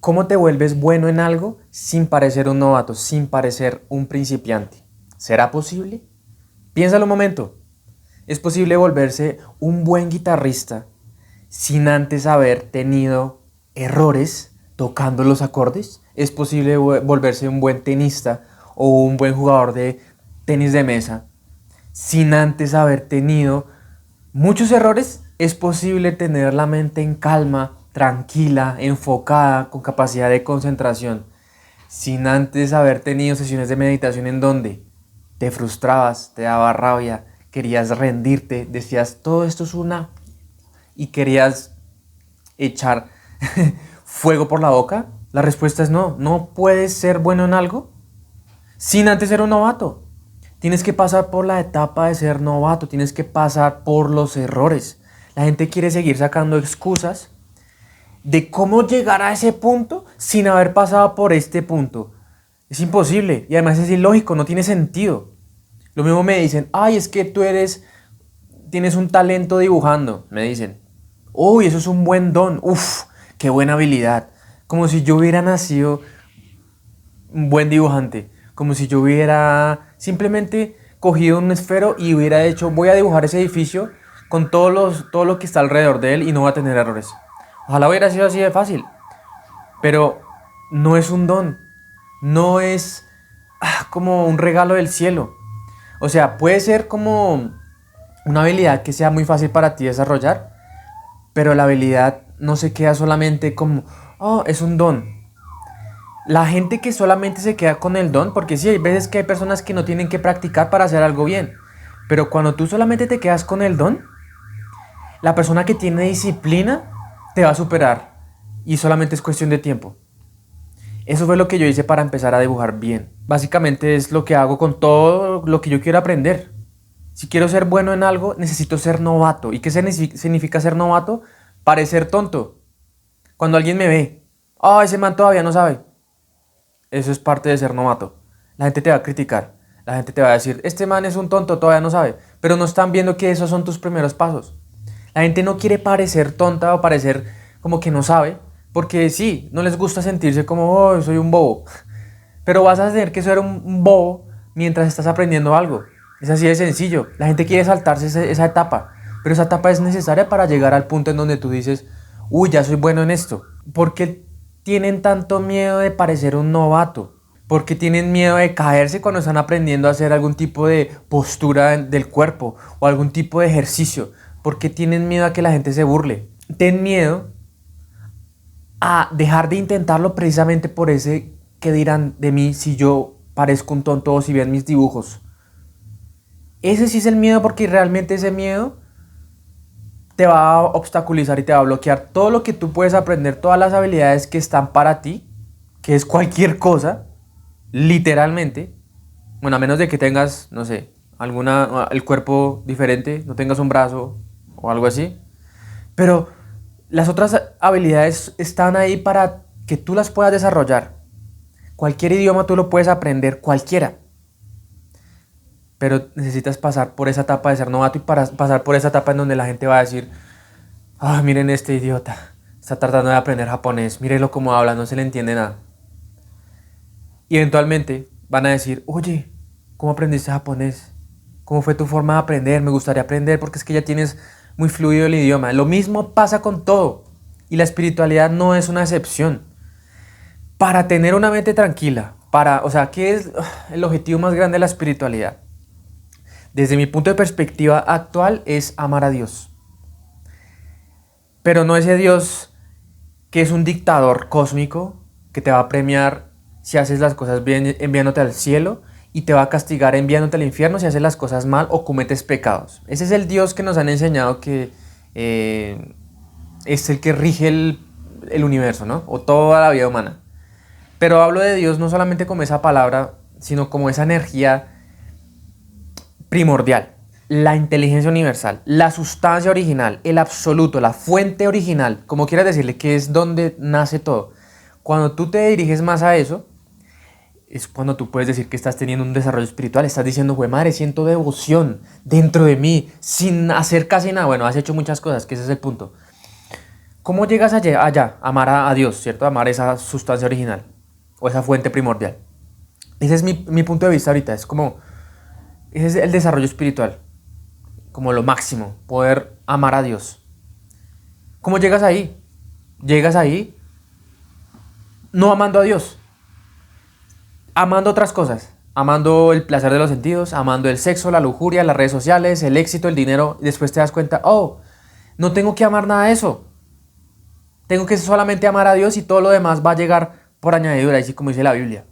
¿Cómo te vuelves bueno en algo sin parecer un novato, sin parecer un principiante? ¿Será posible? Piénsalo un momento. ¿Es posible volverse un buen guitarrista sin antes haber tenido errores tocando los acordes? ¿Es posible volverse un buen tenista o un buen jugador de tenis de mesa sin antes haber tenido muchos errores? ¿Es posible tener la mente en calma, tranquila, enfocada, con capacidad de concentración, sin antes haber tenido sesiones de meditación en donde te frustrabas, te daba rabia, querías rendirte, decías todo esto es una y querías echar fuego por la boca? La respuesta es no. No puedes ser bueno en algo sin antes ser un novato. Tienes que pasar por la etapa de ser novato, tienes que pasar por los errores. La gente quiere seguir sacando excusas de cómo llegar a ese punto sin haber pasado por este punto. Es imposible y además es ilógico, no tiene sentido. Lo mismo me dicen, ay, es que tienes un talento dibujando, me dicen. Uy, eso es un buen don, uf, qué buena habilidad. Como si yo hubiera nacido un buen dibujante, como si yo hubiera simplemente cogido un esfero y hubiera hecho, voy a dibujar ese edificio con todo lo que está alrededor de él y no va a tener errores. Ojalá hubiera sido así de fácil, pero no es un don, no es como un regalo del cielo. O sea, puede ser como una habilidad que sea muy fácil para ti desarrollar, pero la habilidad no se queda solamente como, oh, es un don. La gente que solamente se queda con el don, porque sí, hay veces que hay personas que no tienen que practicar para hacer algo bien, pero cuando tú solamente te quedas con el don, la persona que tiene disciplina te va a superar y solamente es cuestión de tiempo. Eso fue lo que yo hice para empezar a dibujar bien. Básicamente es lo que hago con todo lo que yo quiero aprender. Si quiero ser bueno en algo, necesito ser novato. ¿Y qué significa ser novato? Parecer tonto. Cuando alguien me ve, ese man todavía no sabe. Eso es parte de ser novato. La gente te va a criticar. La gente te va a decir, este man es un tonto, todavía no sabe. Pero no están viendo que esos son tus primeros pasos. La gente no quiere parecer tonta o parecer como que no sabe. Porque sí, no les gusta sentirse como, oh, soy un bobo. Pero vas a tener que ser un bobo mientras estás aprendiendo algo. Es así de sencillo. La gente quiere saltarse esa etapa. Pero esa etapa es necesaria para llegar al punto en donde tú dices, uy, ya soy bueno en esto. ¿Por qué tienen tanto miedo de parecer un novato? ¿Por qué tienen miedo de caerse cuando están aprendiendo a hacer algún tipo de postura del cuerpo o algún tipo de ejercicio? ¿Por qué tienen miedo a que la gente se burle? Ten miedo a dejar de intentarlo precisamente por ese que dirán de mí si yo parezco un tonto o si ven mis dibujos. Ese sí es el miedo, porque realmente ese miedo te va a obstaculizar y te va a bloquear todo lo que tú puedes aprender, todas las habilidades que están para ti, que es cualquier cosa, literalmente. Bueno, a menos de que tengas, no sé, el cuerpo diferente, no tengas un brazo o algo así. Pero las otras habilidades están ahí para que tú las puedas desarrollar. Cualquier idioma tú lo puedes aprender, cualquiera. Pero necesitas pasar por esa etapa de ser novato y para pasar por esa etapa en donde la gente va a decir, miren este idiota, está tratando de aprender japonés, mírenlo cómo habla, no se le entiende nada. Y eventualmente van a decir, oye, ¿cómo aprendiste japonés? ¿Cómo fue tu forma de aprender? Me gustaría aprender porque es que ya tienes muy fluido el idioma. Lo mismo pasa con todo. Y la espiritualidad no es una excepción. Para tener una mente tranquila, ¿qué es el objetivo más grande de la espiritualidad? Desde mi punto de perspectiva actual es amar a Dios. Pero no ese Dios que es un dictador cósmico que te va a premiar si haces las cosas bien enviándote al cielo y te va a castigar enviándote al infierno si haces las cosas mal o cometes pecados. Ese es el Dios que nos han enseñado que es el que rige el universo, ¿no? O toda la vida humana. Pero hablo de Dios no solamente como esa palabra, sino como esa energía primordial, la inteligencia universal, la sustancia original, el absoluto, la fuente original, como quieras decirle, que es donde nace todo. Cuando tú te diriges más a eso, es cuando tú puedes decir que estás teniendo un desarrollo espiritual. Estás diciendo, güey, madre, siento devoción dentro de mí, sin hacer casi nada. Bueno, has hecho muchas cosas, que ese es el punto. ¿Cómo llegas allá? Amar a Dios, ¿cierto? Amar esa sustancia original o esa fuente primordial. Ese es mi punto de vista ahorita. Ese es el desarrollo espiritual, como lo máximo, poder amar a Dios. ¿Cómo llegas ahí? Llegas ahí no amando a Dios, amando otras cosas, amando el placer de los sentidos, amando el sexo, la lujuria, las redes sociales, el éxito, el dinero, y después te das cuenta, oh, no tengo que amar nada de eso, tengo que solamente amar a Dios y todo lo demás va a llegar por añadidura, así como dice la Biblia.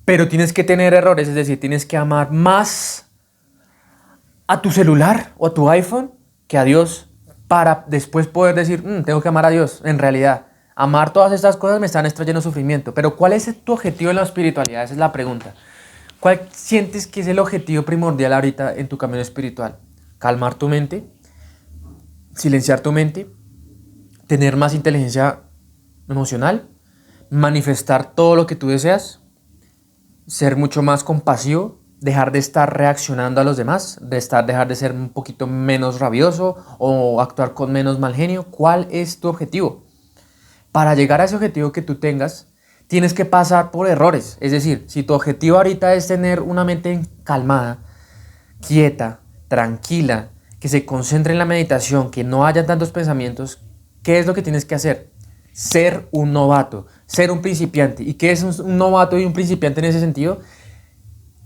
Pero tienes que tener errores, es decir, tienes que amar más a tu celular o a tu iPhone que a Dios para después poder decir, tengo que amar a Dios. En realidad, amar todas estas cosas me están extrayendo sufrimiento. Pero ¿cuál es tu objetivo en la espiritualidad? Esa es la pregunta. ¿Cuál sientes que es el objetivo primordial ahorita en tu camino espiritual? Calmar tu mente, silenciar tu mente, tener más inteligencia emocional, manifestar todo lo que tú deseas, ser mucho más compasivo, dejar de estar reaccionando a los demás, dejar de ser un poquito menos rabioso o actuar con menos mal genio. ¿Cuál es tu objetivo? Para llegar a ese objetivo que tú tengas, tienes que pasar por errores. Es decir, si tu objetivo ahorita es tener una mente calmada, quieta, tranquila, que se concentre en la meditación, que no haya tantos pensamientos, ¿qué es lo que tienes que hacer? Ser un novato, ser un principiante. ¿Y qué es un novato y un principiante en ese sentido?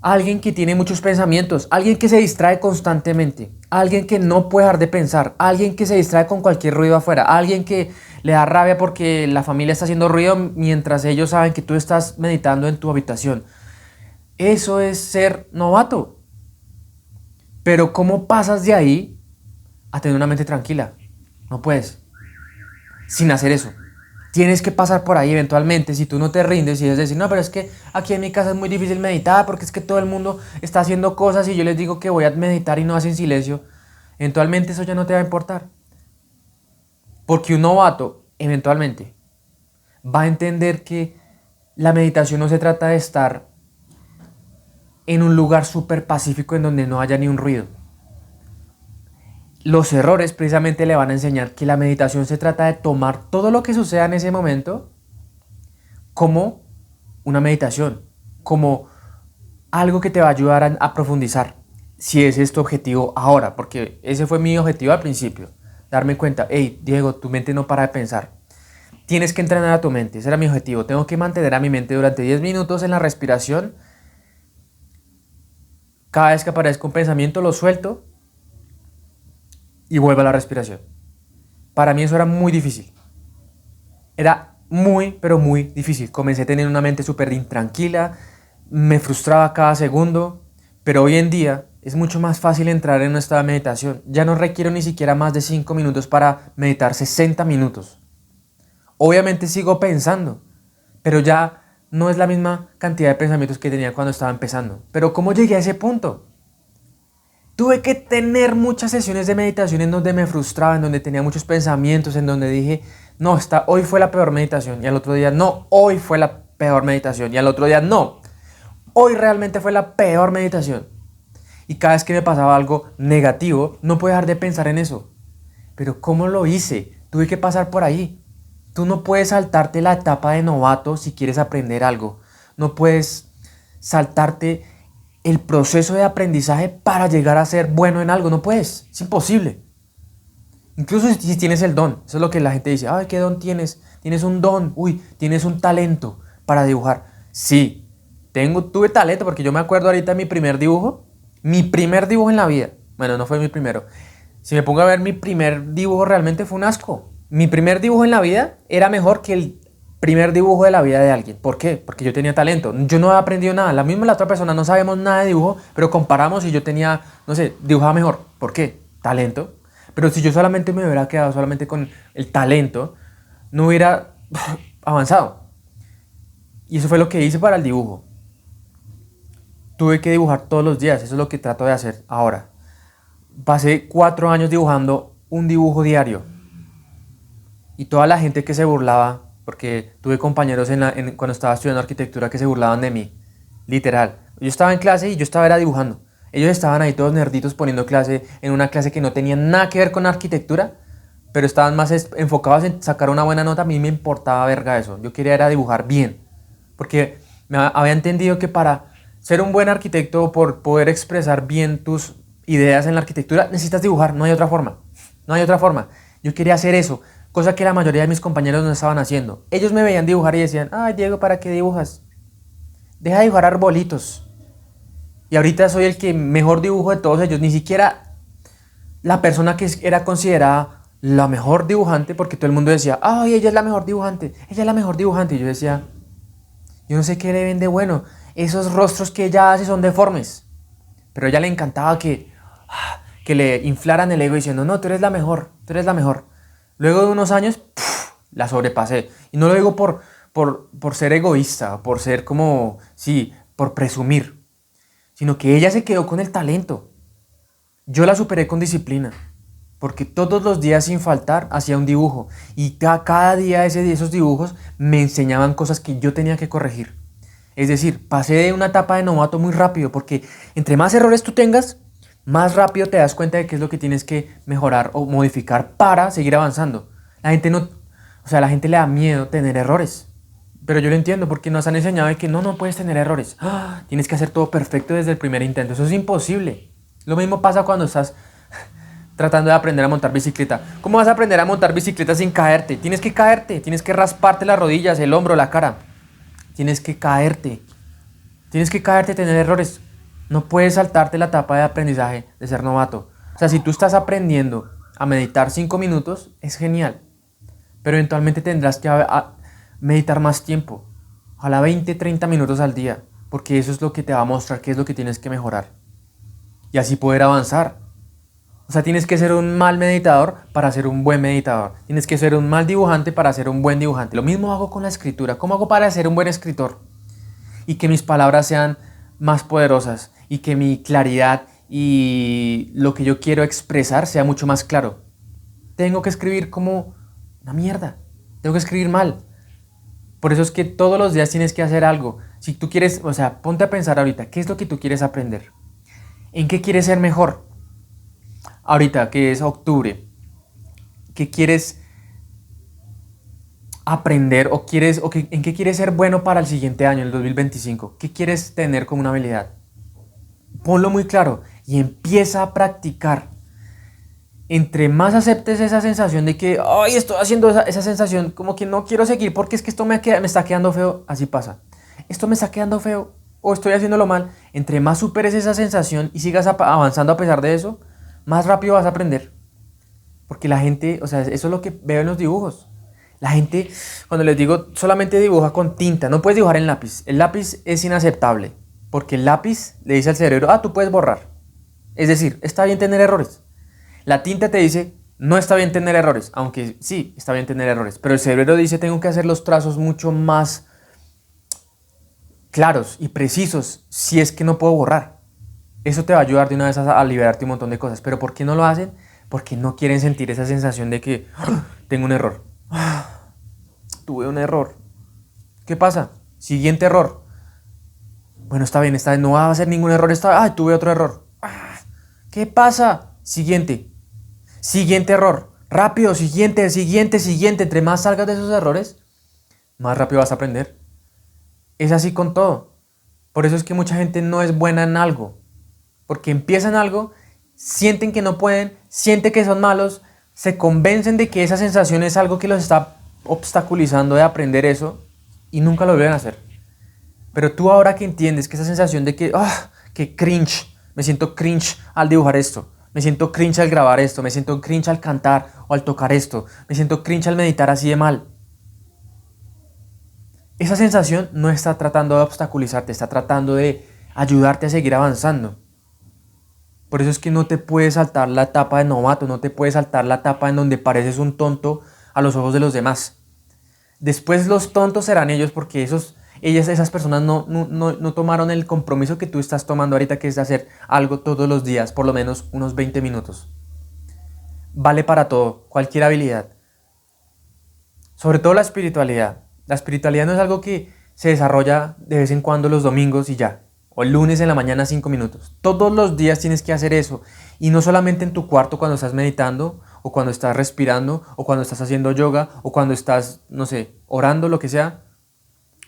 Alguien que tiene muchos pensamientos, alguien que se distrae constantemente, alguien que no puede dejar de pensar, alguien que se distrae con cualquier ruido afuera, alguien que le da rabia porque la familia está haciendo ruido mientras ellos saben que tú estás meditando en tu habitación. Eso es ser novato. Pero ¿cómo pasas de ahí a tener una mente tranquila? No puedes, sin hacer eso. Tienes que pasar por ahí eventualmente. Si tú no te rindes y es decir, no, pero es que aquí en mi casa es muy difícil meditar porque es que todo el mundo está haciendo cosas y yo les digo que voy a meditar y no hacen silencio, eventualmente eso ya no te va a importar. Porque un novato eventualmente va a entender que la meditación no se trata de estar en un lugar súper pacífico en donde no haya ni un ruido. Los errores precisamente le van a enseñar que la meditación se trata de tomar todo lo que suceda en ese momento como una meditación, como algo que te va a ayudar a profundizar, si ese es tu objetivo ahora, porque ese fue mi objetivo al principio, darme cuenta, hey, Diego, tu mente no para de pensar, tienes que entrenar a tu mente, ese era mi objetivo, tengo que mantener a mi mente durante 10 minutos en la respiración, cada vez que aparezca un pensamiento lo suelto, y vuelvo a la respiración. Para mí eso era muy difícil. Era muy, pero muy difícil. Comencé a tener una mente súper intranquila, me frustraba cada segundo, pero hoy en día es mucho más fácil entrar en un estado de meditación. Ya no requiero ni siquiera más de 5 minutos para meditar 60 minutos. Obviamente sigo pensando, pero ya no es la misma cantidad de pensamientos que tenía cuando estaba empezando. Pero ¿cómo llegué a ese punto? Tuve que tener muchas sesiones de meditación en donde me frustraba, en donde tenía muchos pensamientos, en donde dije, no, hoy fue la peor meditación, y al otro día, no, hoy fue la peor meditación, y al otro día, no, hoy realmente fue la peor meditación. Y cada vez que me pasaba algo negativo, no podía dejar de pensar en eso. Pero ¿cómo lo hice? Tuve que pasar por ahí. Tú no puedes saltarte la etapa de novato si quieres aprender algo. No puedes saltarte el proceso de aprendizaje para llegar a ser bueno en algo. No puedes, es imposible. Incluso si tienes el don, eso es lo que la gente dice, ay, ¿qué don tienes? Tienes un don, uy, tienes un talento para dibujar. Sí, tuve talento porque yo me acuerdo ahorita de mi primer dibujo en la vida. Bueno, no fue mi primero. Si me pongo a ver mi primer dibujo realmente fue un asco. Mi primer dibujo en la vida era mejor que el primer dibujo de la vida de alguien. ¿Por qué? Porque yo tenía talento. Yo no había aprendido nada. La misma la otra persona no sabemos nada de dibujo, pero comparamos y yo tenía, no sé, dibujaba mejor. ¿Por qué? Talento. Pero si yo solamente me hubiera quedado solamente con el talento, no hubiera avanzado. Y eso fue lo que hice para el dibujo. Tuve que dibujar todos los días. Eso es lo que trato de hacer ahora. Pasé 4 años dibujando un dibujo diario. Y toda la gente que se burlaba, porque tuve compañeros cuando estaba estudiando arquitectura que se burlaban de mí, literal. Yo estaba en clase y yo estaba dibujando. Ellos estaban ahí todos nerditos poniendo clase en una clase que no tenía nada que ver con arquitectura, pero estaban más enfocados en sacar una buena nota. A mí me importaba verga eso. Yo quería era dibujar bien, porque había entendido que para ser un buen arquitecto, por poder expresar bien tus ideas en la arquitectura, necesitas dibujar, no hay otra forma. No hay otra forma. Yo quería hacer eso, cosa que la mayoría de mis compañeros no estaban haciendo. Ellos me veían dibujar y decían, ay Diego, ¿para qué dibujas? Deja de dibujar arbolitos. Y ahorita soy el que mejor dibujo de todos ellos. Ni siquiera la persona que era considerada la mejor dibujante, porque todo el mundo decía, ay, ella es la mejor dibujante, ella es la mejor dibujante. Y yo decía, yo no sé qué le ven de bueno. Esos rostros que ella hace son deformes. Pero a ella le encantaba que le inflaran el ego diciendo, no, tú eres la mejor, tú eres la mejor. Luego de unos años, la sobrepasé. Y no lo digo por ser egoísta, por ser como, sí, por presumir, sino que ella se quedó con el talento. Yo la superé con disciplina, porque todos los días sin faltar hacía un dibujo. Y cada día esos dibujos me enseñaban cosas que yo tenía que corregir. Es decir, pasé de una etapa de novato muy rápido, porque entre más errores tú tengas, más rápido te das cuenta de qué es lo que tienes que mejorar o modificar para seguir avanzando. La gente la gente le da miedo tener errores. Pero yo lo entiendo, porque nos han enseñado de que no puedes tener errores. Tienes que hacer todo perfecto desde el primer intento. Eso es imposible. Lo mismo pasa cuando estás tratando de aprender a montar bicicleta. ¿Cómo vas a aprender a montar bicicleta sin caerte? Tienes que rasparte las rodillas, el hombro, la cara. Tienes que caerte, tener errores. No puedes saltarte la etapa de aprendizaje de ser novato. O sea, si tú estás aprendiendo a meditar 5 minutos, es genial. Pero eventualmente tendrás que meditar más tiempo. Ojalá 20, 30 minutos al día. Porque eso es lo que te va a mostrar qué es lo que tienes que mejorar. Y así poder avanzar. O sea, tienes que ser un mal meditador para ser un buen meditador. Tienes que ser un mal dibujante para ser un buen dibujante. Lo mismo hago con la escritura. ¿Cómo hago para ser un buen escritor? Y que mis palabras sean más poderosas. Y que mi claridad y lo que yo quiero expresar sea mucho más claro. Tengo que escribir como una mierda. Tengo que escribir mal. Por eso es que todos los días tienes que hacer algo. Si tú quieres, o sea, ponte a pensar ahorita, ¿qué es lo que tú quieres aprender? ¿En qué quieres ser mejor? Ahorita que es octubre, ¿qué quieres aprender en qué quieres ser bueno para el siguiente año, el 2025? ¿Qué quieres tener como una habilidad? Ponlo muy claro y empieza a practicar. Entre más aceptes esa sensación de que, ay, estoy haciendo esa sensación, como que no quiero seguir porque es que esto me está quedando feo, así pasa. Esto me está quedando feo o estoy haciéndolo mal. Entre más superes esa sensación y sigas avanzando a pesar de eso, más rápido vas a aprender. Porque la gente, o sea, eso es lo que veo en los dibujos. La gente, cuando les digo, solamente dibuja con tinta, no puedes dibujar en lápiz. El lápiz es inaceptable, porque el lápiz le dice al cerebro, tú puedes borrar. Es decir, está bien tener errores. La tinta te dice, no está bien tener errores, aunque sí, está bien tener errores. Pero el cerebro dice, tengo que hacer los trazos mucho más claros y precisos si es que no puedo borrar. Eso te va a ayudar de una vez a liberarte un montón de cosas. ¿Pero por qué no lo hacen? Porque no quieren sentir esa sensación de que tengo un error. Tuve un error. ¿Qué pasa? Siguiente error. Bueno, está bien, esta vez no va a hacer ningún error. Tuve otro error. ¿Qué pasa? Siguiente error. Rápido, siguiente. Entre más salgas de esos errores, más rápido vas a aprender. Es así con todo. Por eso es que mucha gente no es buena en algo. Porque empiezan algo, sienten que no pueden, sienten que son malos, se convencen de que esa sensación es algo que los está obstaculizando de aprender eso y nunca lo vuelven a hacer. Pero tú ahora que entiendes que esa sensación de que cringe, me siento cringe al dibujar esto, me siento cringe al grabar esto, me siento cringe al cantar o al tocar esto, me siento cringe al meditar así de mal. Esa sensación no está tratando de obstaculizarte, está tratando de ayudarte a seguir avanzando. Por eso es que no te puedes saltar la etapa de novato, no te puedes saltar la etapa en donde pareces un tonto a los ojos de los demás. Después los tontos serán ellos porque esas personas no tomaron el compromiso que tú estás tomando ahorita, que es de hacer algo todos los días, por lo menos unos 20 minutos. Vale para todo, cualquier habilidad. Sobre todo la espiritualidad. La espiritualidad no es algo que se desarrolla de vez en cuando los domingos y ya. O el lunes en la mañana 5 minutos. Todos los días tienes que hacer eso. Y no solamente en tu cuarto cuando estás meditando o cuando estás respirando, o cuando estás haciendo yoga, o cuando estás, no sé, orando, lo que sea,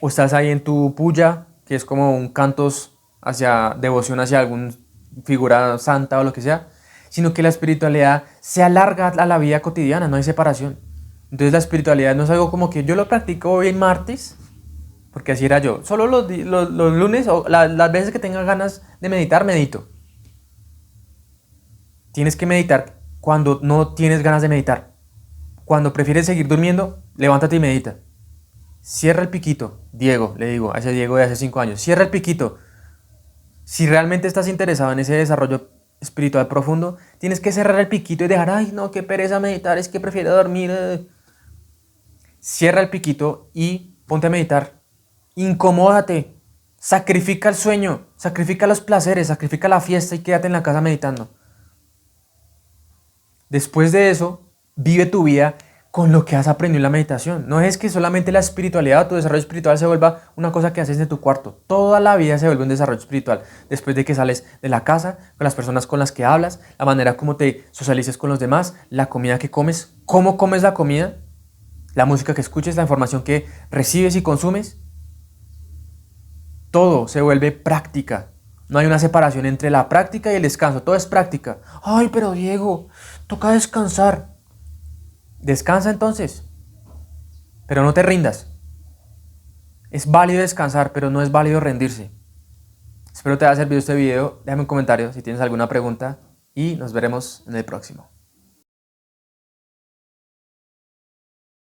o estás ahí en tu puya, que es como un cantos hacia devoción hacia alguna figura santa o lo que sea, sino que la espiritualidad se alarga a la vida cotidiana, no hay separación. Entonces la espiritualidad no es algo como que yo lo practico hoy en martes, porque así era yo. Solo los lunes o las veces que tenga ganas de meditar, medito. Tienes que meditar cuando no tienes ganas de meditar. Cuando prefieres seguir durmiendo, levántate y medita. Cierra el piquito, Diego, le digo, a ese Diego de hace 5 años. Cierra el piquito. Si realmente estás interesado en ese desarrollo espiritual profundo, tienes que cerrar el piquito y dejar, ay, no, qué pereza meditar, es que prefiero dormir. Cierra el piquito y ponte a meditar. Incomódate. Sacrifica el sueño, sacrifica los placeres, sacrifica la fiesta y quédate en la casa meditando. Después de eso, vive tu vida con lo que has aprendido en la meditación. No es que solamente la espiritualidad o tu desarrollo espiritual se vuelva una cosa que haces en tu cuarto. Toda la vida se vuelve un desarrollo espiritual. Después de que sales de la casa, con las personas con las que hablas, la manera como te socialices con los demás, la comida que comes, cómo comes la comida, la música que escuches, la información que recibes y consumes. Todo se vuelve práctica. No hay una separación entre la práctica y el descanso. Todo es práctica. Ay, pero Diego, toca descansar. Descansa entonces. Pero no te rindas. Es válido descansar, pero no es válido rendirse. Espero te haya servido este video. Déjame un comentario si tienes alguna pregunta y nos veremos en el próximo.